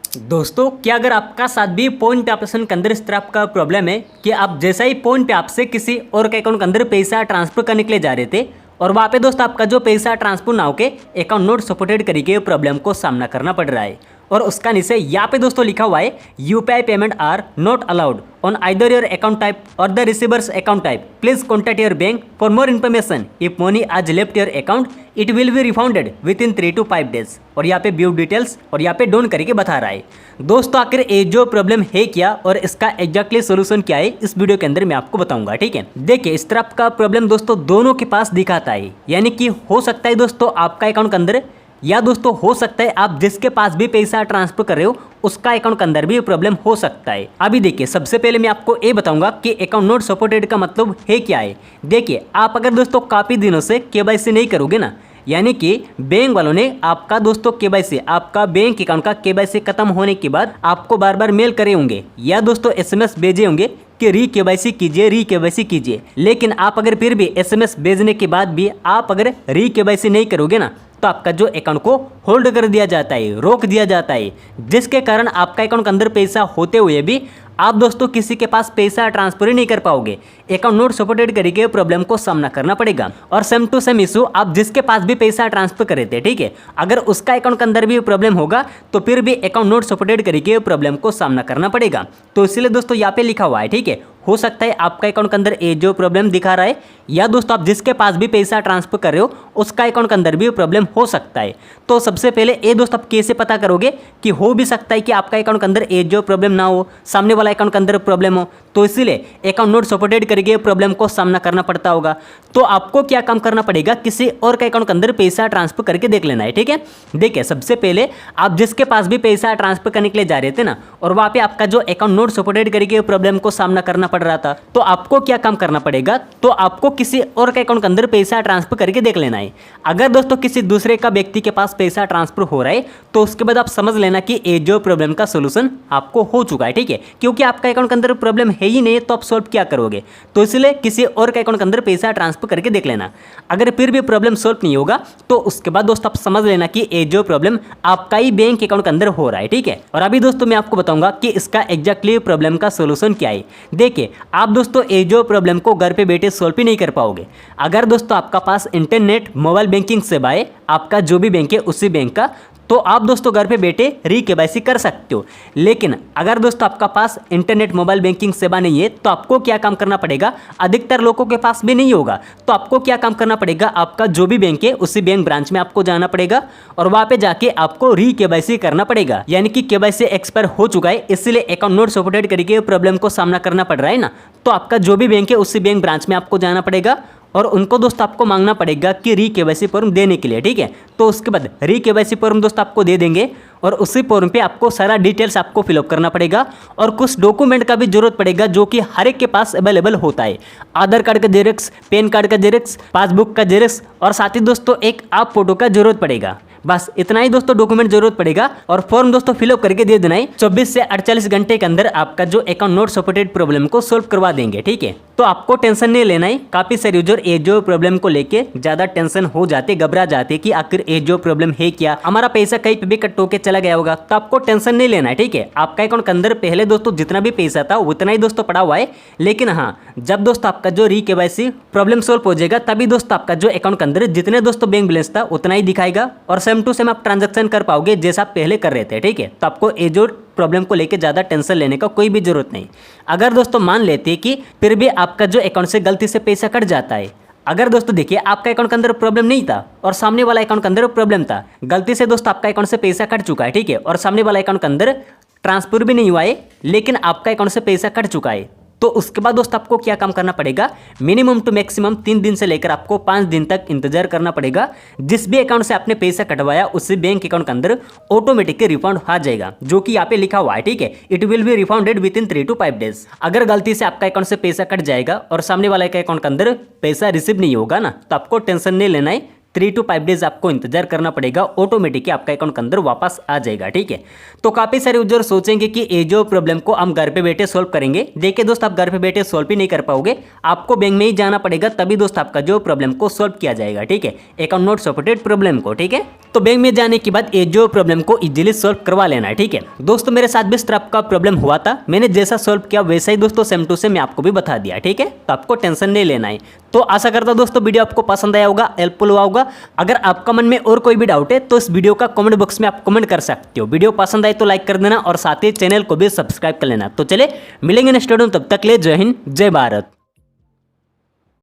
दोस्तों क्या अगर आपका साथ भी फोन पे ऑपरेशन के अंदर इस तरह आपका प्रॉब्लम है कि आप जैसा ही फोन पे आपसे किसी और के अकाउंट के अंदर पैसा ट्रांसफर करने के लिए जा रहे थे और वहाँ पे दोस्त आपका जो पैसा ट्रांसफर ना होके अकाउंट नोट सपोर्टेड करके प्रॉब्लम को सामना करना पड़ रहा है और उसका नीचे यहाँ पे दोस्तों लिखा हुआ है UPI payment are not allowed on either your account type और the receiver's account type please contact your bank for more information if money has left your account it will be refunded within 3 to 5 days। और यहाँ पे view details और यहाँ पे done करके बता रहा है। दोस्तों आखिर ये जो प्रॉब्लम है क्या और इसका एग्जैक्टली सोल्यूशन क्या है इस वीडियो के अंदर मैं आपको बताऊंगा। ठीक है, देखिए इस तरह का प्रॉब्लम दोस्तों दोनों के पास दिखाता है, यानी कि हो सकता है दोस्तों आपका अकाउंट के अंदर या दोस्तों हो सकता है आप जिसके पास भी पैसा ट्रांसफर कर रहे हो उसका अकाउंट के अंदर भी प्रॉब्लम हो सकता है। अभी देखिए सबसे पहले मैं आपको ये बताऊंगा कि अकाउंट नॉट सपोर्टेड का मतलब है क्या है। देखिए आप अगर दोस्तों काफी दिनों से केवाईसी नहीं करोगे ना, यानी कि बैंक वालों ने आपका दोस्तों केवाईसी आपका बैंक अकाउंट का केवाईसी खत्म होने के बाद आपको बार बार मेल करे होंगे या दोस्तों एसएमएस भेजे होंगे कि री केवाईसी कीजिए, लेकिन आप अगर फिर भी एसएमएस भेजने के बाद भी आप अगर री केवाईसी नहीं करोगे ना तो आपका जो अकाउंट को होल्ड कर दिया जाता है, रोक दिया जाता है, जिसके कारण आपका अकाउंट के अंदर पैसा होते हुए भी आप दोस्तों किसी के पास पैसा ट्रांसफर ही नहीं कर पाओगे। अकाउंट नोट सपोर्टेड करके प्रॉब्लम को सामना करना पड़ेगा। और सेम टू सेम इशू आप जिसके पास भी पैसा ट्रांसफर कर रहे थे, ठीक है, अगर उसका अकाउंट के अंदर भी प्रॉब्लम होगा तो फिर भी अकाउंट नोट सपोर्टेड करके प्रॉब्लम को सामना करना पड़ेगा। तो इसलिए दोस्तों यहाँ पे लिखा हुआ है, ठीक है, हो सकता है आपका अकाउंट के अंदर ये जो प्रॉब्लम दिखा रहा है या दोस्तों आप जिसके पास भी पैसा ट्रांसफर कर रहे हो उसका अकाउंट के अंदर भी प्रॉब्लम हो सकता है। तो सबसे पहले ये दोस्त आप कैसे पता करोगे कि हो भी सकता है कि आपका अकाउंट के अंदर ये जो प्रॉब्लम ना हो, सामने वाला अकाउंट के अंदर प्रॉब्लम हो, तो इसीलिए अकाउंट नोट सपोर्टेड करके प्रॉब्लम को सामना करना पड़ता होगा। तो आपको क्या काम करना पड़ेगा, किसी और के अकाउंट के अंदर पैसा ट्रांसफर करके देख लेना है। ठीक है, देखिए सबसे पहले आप जिसके पास भी पैसा ट्रांसफर करने के लिए जा रहे थे ना और वहाँ पे आपका जो अकाउंट नोट सपोर्टेड करके प्रॉब्लम को सामना करना पड़ रहा था, तो आपको क्या काम करना पड़ेगा, तो आपको किसी और के अकाउंट के अंदर पैसा ट्रांसफर करके देख लेना है। अगर दोस्तों किसी दूसरे का व्यक्ति के पास पैसा ट्रांसफर हो रहा है तो उसके बाद आप समझ लेना कि ये जो प्रॉब्लम का सोल्यूशन आपको हो चुका है। ठीक है, क्योंकि आपका अकाउंट के अंदर प्रॉब्लम है ही नहीं तो आप सॉल्व क्या करोगे, तो इसलिए किसी और के अकाउंट के अंदर पैसा ट्रांसफर करके देख लेना। अगर फिर भी प्रॉब्लम सॉल्व नहीं होगा तो उसके बाद दोस्तों आप समझ लेना कि ये जो प्रॉब्लम आपका ही बैंक अकाउंट के अंदर हो रहा है। ठीक है, और अभी दोस्तों मैं आपको बताऊंगा कि इसका एग्जैक्टली प्रॉब्लम का सोल्यूशन क्या है। देखिए आप दोस्तों ये जो प्रॉब्लम को घर पे बैठे सॉल्व ही नहीं कर पाओगे। अगर दोस्तों आपका पास इंटरनेट मोबाइल बैंकिंग सेवा है, आपका जो भी बैंक है उसी बैंक का, तो आप दोस्तों घर पे बैठे री केवाईसी कर सकते हो। लेकिन अगर दोस्तों आपका पास इंटरनेट मोबाइल बैंकिंग सेवा नहीं है तो आपको क्या काम करना पड़ेगा, अधिकतर लोगों के पास भी नहीं होगा, तो आपको क्या काम करना पड़ेगा, आपका जो भी बैंक है उसी बैंक ब्रांच में आपको जाना पड़ेगा और वहाँ पे जाके आपको री केवाईसी करना पड़ेगा। यानी कि केवाईसी एक्सपायर हो चुका है इसलिए अकाउंट नोट सपोर्टेड करके प्रॉब्लम को सामना करना पड़ रहा है ना, तो आपका जो भी बैंक है उसी बैंक ब्रांच में आपको जाना पड़ेगा और उनको दोस्त आपको मांगना पड़ेगा कि री केवाईसी फॉर्म देने के लिए। ठीक है, तो उसके बाद री केवाईसी फॉर्म दोस्त आपको दे देंगे और उसी फॉर्म पे आपको सारा डिटेल्स आपको फिलअप करना पड़ेगा और कुछ डॉक्यूमेंट का भी जरूरत पड़ेगा जो कि हर एक के पास अवेलेबल होता है। आधार कार्ड का जेरॉक्स, पैन कार्ड का जेरॉक्स, पासबुक का जेरॉक्स और साथ ही दोस्तों एक आप फोटो का जरूरत पड़ेगा। बस इतना ही दोस्तों डॉक्यूमेंट जरूरत पड़ेगा और फॉर्म दोस्तों फिलअप करके दे देना है। 24 से 48 घंटे के अंदर आपका जो अकाउंट नोट सपोर्टेड प्रॉब्लम को सोल्व करवा देंगे। ठीक है, तो आपको टेंशन नहीं लेना है। काफी सारे यूजर ये जो प्रॉब्लम को लेके ज्यादा टेंशन हो जाते, घबरा जाते कि आखिर ये जो प्रॉब्लम है क्या, हमारा पैसा कहीं पे भी कट होके चला गया होगा, तो आपको टेंशन नहीं लेना है। ठीक है, आपका अकाउंट के अंदर पहले दोस्तों जितना भी पैसा था उतना ही दोस्तों पड़ा हुआ है, लेकिन हाँ जब दोस्तों आपका जो री केवाईसी प्रॉब्लम सोल्व हो जाएगा तभी दोस्तों आपका जो अकाउंट के अंदर जितने दोस्तों बैंक बैलेंस था उतना ही दिखाएगा और सेम टू सेम आप ट्रांजेक्शन कर पाओगे जैसा आप पहले कर रहे थे। ठीक है, तो आपको ये जो प्रॉब्लम को लेके ज़्यादा टेंशन लेने का कोई भी जरूरत नहीं। अगर दोस्तों मान लेते कि फिर भी आपका जो अकाउंट से गलती से पैसा कट जाता है, अगर दोस्तों देखिए आपका अकाउंट के अंदर प्रॉब्लम नहीं था और सामने वाला अकाउंट के अंदर प्रॉब्लम था, गलती से दोस्तों आपका अकाउंट से पैसा कट चुका है, ठीक है, और सामने वाला अकाउंट के अंदर ट्रांसफर भी नहीं हुआ है लेकिन आपका अकाउंट से पैसा कट चुका है, तो उसके बाद दोस्त आपको क्या काम करना पड़ेगा, मिनिमम टू मैक्सिमम 3 दिन से लेकर आपको 5 दिन तक इंतजार करना पड़ेगा। जिस भी अकाउंट से आपने पैसा कटवाया उसी बैंक अकाउंट के अंदर ऑटोमेटिकली रिफंड आ जाएगा, जो कि यहाँ पे लिखा हुआ है। ठीक है, it will be refunded within 3 to 5 days। अगर गलती से आपका अकाउंट से पैसा कट जाएगा और सामने वाले के अकाउंट के अंदर पैसा रिसीव नहीं होगा ना, तो आपको टेंशन नहीं लेना है, 3 to 5 डेज आपको इंतजार करना पड़ेगा, ऑटोमेटिकली आपका अकाउंट के अंदर वापस आ जाएगा। ठीक है, तो काफ़ी सारे यूजर सोचेंगे कि ये जो प्रॉब्लम को हम घर पे बैठे सॉल्व करेंगे। देखिए दोस्त, आप घर पे बैठे सॉल्व भी नहीं कर पाओगे, आपको बैंक में ही जाना पड़ेगा, तभी दोस्त आपका जो प्रॉब्लम को सॉल्व किया जाएगा। ठीक है, अकाउंट नॉट सपोर्टेड प्रॉब्लम को। ठीक है, तो बैंक में जाने के बाद ये जो प्रॉब्लम को इजीली सॉल्व करवा लेना है। ठीक है दोस्तों, मेरे साथ भी इस तरह का प्रॉब्लम हुआ था, मैंने जैसा सॉल्व किया वैसा ही दोस्तों सेम टू सेम मैं आपको भी बता दिया। ठीक है, तो आपको टेंशन नहीं लेना है। तो आशा करता हूं दोस्तों वीडियो आपको पसंद आया होगा, हेल्पफुल हुआ होगा। अगर आपका मन में और कोई भी डाउट है तो इस वीडियो का कमेंट बॉक्स में आप कमेंट कर सकते हो। वीडियो पसंद आए तो लाइक कर देना और साथ ही चैनल को भी सब्सक्राइब कर लेना। तो चले मिलेंगे नेक्स्ट वीडियो में, तब तक ले जय हिंद जय भारत।